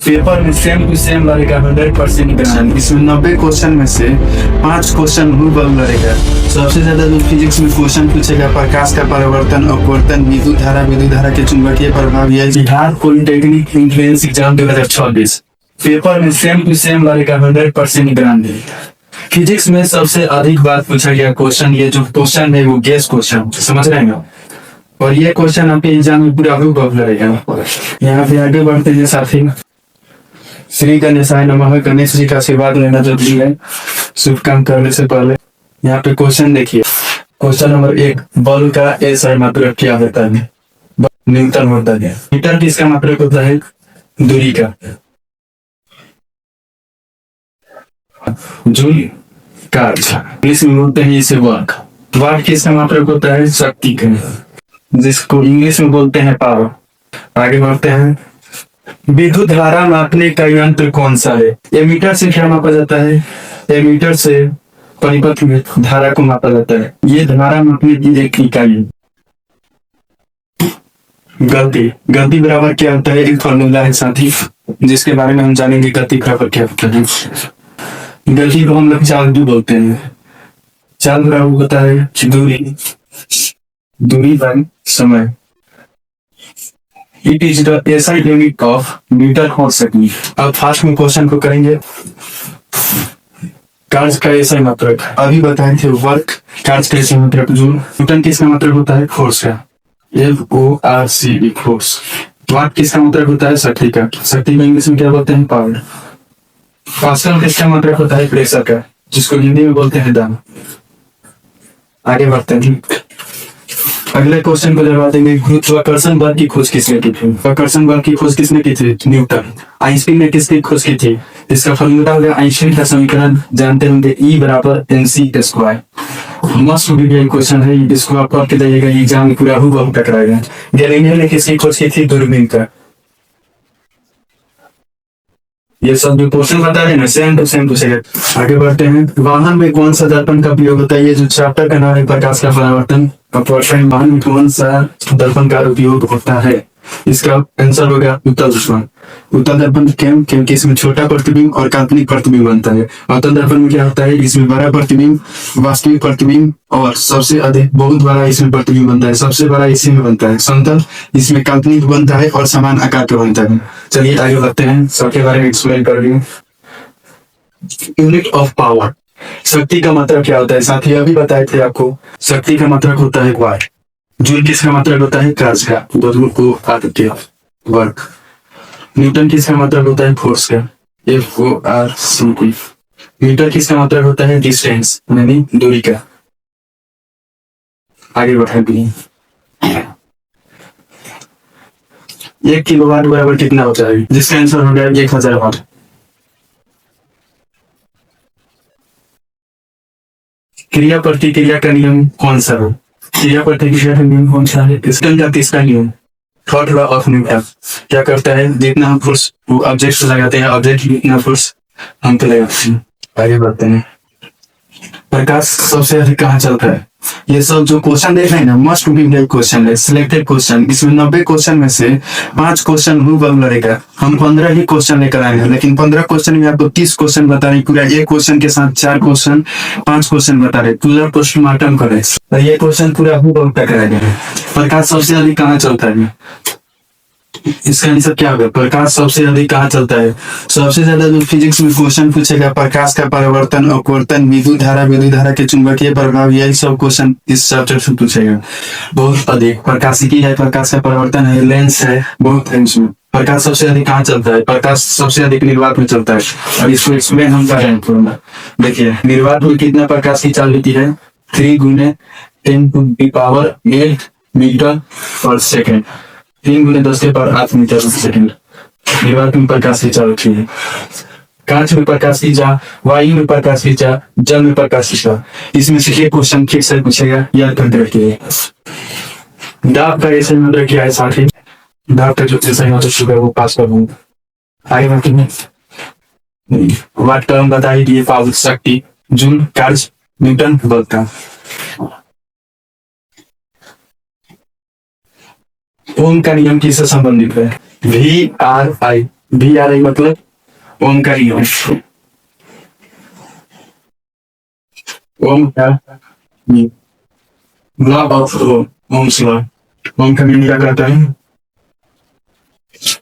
Paper में same to same लड़ेगा 100% question. इसमें 90 क्वेश्चन में से 5 क्वेश्चन रूबल लड़ेगा। सबसे ज्यादा जो फिजिक्स में क्वेश्चन पूछेगा प्रकाश का परिवर्तन, अपवर्तन, विद्युत धारा के चुंबकीय प्रभाव, यह Bihar polytechnic entrance exam 2026 paper में सेम टू सेम लड़ेगा 100% गारंटी। फिजिक्स में सबसे अधिक बार पूछा गया क्वेश्चन, ये जो क्वेश्चन है वो गेस क्वेश्चन, समझ रहे हैं। और ये क्वेश्चन आपके एग्जाम में पूरा रूबल लड़ेगा। यहाँ पे आगे बढ़ते हैं साथी। श्री गणेशाय नमः। गणेश जी का आशीर्वाद लेना जरूरी है शुभ काम करने से पहले। यहाँ पे क्वेश्चन देखिए, क्वेश्चन नंबर 1, बल का एसआई मात्रक क्या होता है? न्यूटन होता है। मीटर किसका मात्रक होता है? दूरी का। जूल कार्य, इंग्लिश में बोलते हैं इसे वर्क। वर्क किसका मात्रक होता है? शक्ति का, जिसको इंग्लिश में बोलते हैं पावर। आगे बढ़ते हैं। विद्युत धारा मापने का यंत्र कौन सा है? एमीटर से क्या मापा जाता है? एमीटर से परिपथ में धारा को मापा जाता है। ये धारा मापने की एक इकाई है। गति बराबर क्या होता है? एक फॉर्मूला है साथी, जिसके बारे में हम जानेंगे। गति बराबर क्या होता है? गति को हम लोग चाल भी बोलते हैं। चाल बराबर होता है दूरी बाय समय। It is the SI unit of metre per second. अब फास्ट में क्वेश्चन को करेंगे। कार्य का एसआई मात्रक अभी बताए थे वर्क। कार्य का एसआई मात्रक जूल। न्यूटन किसका मात्रक होता है? फोर्स का, FORCE फोर्स। वाट किसका मात्रक होता है? शक्ति का। शक्ति में इंग्लिश में क्या बोलते हैं? पावर। पास्कल किसका मात्रक होता है? प्रेशर का, जिसको हिंदी में बोलते हैं दाब। आगे बढ़ते हैं। अगले क्वेश्चन को जवाब देंगे। गुरुत्वाकर्षण बल की खोज किसने की थी? आकर्षण बल की खोज किसने की थी? न्यूटन। आइंस्टीन ने किसकी खोज की थी? इसका फॉर्मूला होगा, आइंस्टीन का समीकरण जानते होंगे, E बराबर mc²। मस्त वीडियो क्वेश्चन है, इसको आप करके जाइएगा, एग्जाम में पूरा हुबहू टकराएगा। गैलीलियो ने किसकी खोज की थी? दूरबीन का। ये सब जो क्वेश्चन बता रहे हैं ना, सेम टू सेम पूछेगा। आगे बढ़ते हैं। वाहन में कौन सा दर्पण का उपयोग होता है? ये जो चैप्टर का नाम है प्रकाश का परावर्तन। वाहन में कौन सा दर्पण का उपयोग होता है? इसका आंसर होगा उत्तल दर्पण। उत्तल दर्पण क्यों? क्योंकि इसमें छोटा प्रतिबिंब और काल्पनिक प्रतिबिंब बनता है। अवतल दर्पण में क्या होता है? इसमें बड़ा प्रतिबिंब, वास्तविक प्रतिबिंब, और सबसे अधिक बहुत बड़ा इसमें प्रतिबिंब बनता है। सबसे बड़ा इसी में बनता है। समतल इसमें काल्पनिक बनता है और समान आकार का बनता है। चलिए आगे बढ़ते हैं, सबके बारे में एक्सप्लेन कर रही हूँ। यूनिट ऑफ पावर, शक्ति का मात्रक क्या होता है? साथी अभी बताए थे आपको, शक्ति का मात्रक होता है वाट। जूल किसका मात्रक होता है? कार्य का, दोनों को आते वर्क। न्यूटन किसका मात्रक होता है? फोर्स का, FORCE। मीटर किसका मात्रक होता है? डिस्टेंस, यानी दूरी का। आगे बढ़ेंगे। 1 किलोवाट बराबर कितना होता है? जिसका आंसर हो गया 1000 वाट। क्रिया प्रतिक्रिया का नियम कौन सा है? क्रिया प्रतिक्रिया का नियम कौन सा है? न्यूटन का तीसरा नियम, थर्ड लॉ ऑफ न्यूटन। क्या करता है? जितना हम फोर्स ऑब्जेक्ट लगाते हैं, ऑब्जेक्ट जितना फोर्स हम पे लगाते हैं। आगे बढ़ते हैं। प्रकाश सबसे अधिक कहाँ चलता है? ये सब जो क्वेश्चन देख रहे हैं ना, मस्ट बी क्वेश्चन है, सिलेक्टेड क्वेश्चन। इसमें 90 क्वेश्चन में से 5 क्वेश्चन रूबल लड़ेगा। हम 15 ही क्वेश्चन लेकर आए हैं, लेकिन 15 क्वेश्चन में आपको 30 क्वेश्चन बता रहे। पूरा एक क्वेश्चन के साथ 4 क्वेश्चन, 5 क्वेश्चन बता रहे। पूरा पोस्टमार्टम करे, ये क्वेश्चन पूरा रूबल टकराएगा। प्रकाश सबसे अधिक कहाँ चलता है? इसका आंसर क्या होगा? प्रकाश सबसे अधिक कहाँ चलता है? सबसे ज्यादा जो फिजिक्स में क्वेश्चन पूछेगा, प्रकाश का परिवर्तन, अपवर्तन, विद्युत धारा के चुंबकीय प्रभाव, यही सब क्वेश्चन इस चैप्टर से पूछेगा बहुत अधिक। प्रकाशिकी है, प्रकाश का परिवर्तन है, लेंस है, बहुत है इसमें। प्रकाश सबसे अधिक कहाँ चलता है? प्रकाश सबसे अधिक निर्वात में चलता है। और इसको एक्सप्लेन हम कर रहे हैं पूरा। देखिए, निर्वात में कितना प्रकाश की चाल होती है? 3 × 10⁸ मीटर पर सेकेंड। 3 × 10⁸ मीटर पर सेकेंड निर्वात में प्रकाश की चाल होती है। कांच में प्रकाश की चाल, वायु में प्रकाश की चाल, जल में प्रकाश की चाल। इसमें से एक क्वेश्चन फिर से पूछेगा, याद करके रखिए। दाब का ऐसे मात्रक क्या है साथी? दाब का जो सही मात्रक होगा वो पास कर दूंगा। आगे बढ़ते हैं। वाट का हम बता ही दिए, पावर शक्ति, जूल कार्य, न्यूटन बल का। ओम का नियम किससे संबंधित है? VRI भी आ रही मतलब ओम का ही ओम। ओम का लॉ ऑफ ओम्स लॉ। ओम का मीनिंग क्या करता है?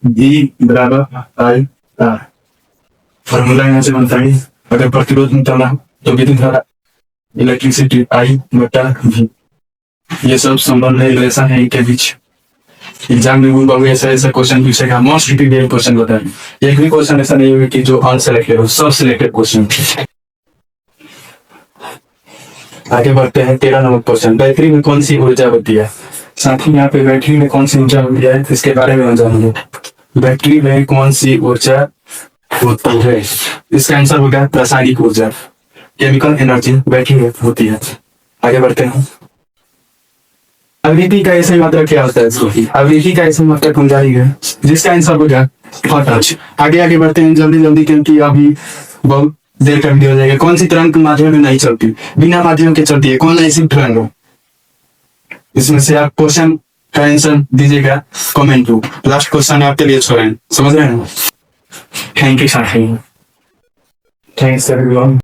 बी बराबर आई आर। फॉर्मूला यहाँ से बनता है, अगर प्रतिरोध निकाला तो विद्युत धारा इलेक्ट्रिसिटी आई बटा वी। ये सब संबंध है, रिलेशन है इनके बीच। एग्जाम में बाबू ऐसा ऐसा क्वेश्चन पूछेगा, मोस्ट रिपीटेड क्वेश्चन होता है। एक भी क्वेश्चन ऐसा नहीं होगा कि जो अनसिलेक्टेड हो, सब सिलेक्टेड क्वेश्चन। आगे बढ़ते हैं 13 नंबर क्वेश्चन। बैटरी में कौन सी ऊर्जा होती है? साथ ही यहाँ पे बैटरी में कौन सी ऊर्जा होती है इसके बारे में जानेंगे। बैटरी में कौन सी ऊर्जा होती है? इसका आंसर होगा रासायनिक ऊर्जा, केमिकल एनर्जी बैटरी में होती है। आगे बढ़ते हैं। आवृत्ति का ऐसे मात्रा क्या होता है? इसको आवृत्ति का ऐसे मात्रा कौन जाएगा, जिसका आंसर होगा हॉट। आगे आगे बढ़ते हैं जल्दी जल्दी, क्योंकि अभी बहुत देर का वीडियो हो जाएगा। कौन सी तरंग माध्यम में नहीं चलती, बिना माध्यम के चलती है? कौन ऐसी तरंग हो? इसमें से आप क्वेश्चन का आंसर दीजिएगा कमेंट में। लास्ट क्वेश्चन आपके लिए छोड़ें, समझ रहे हैं? Thank you sir. Thanks everyone.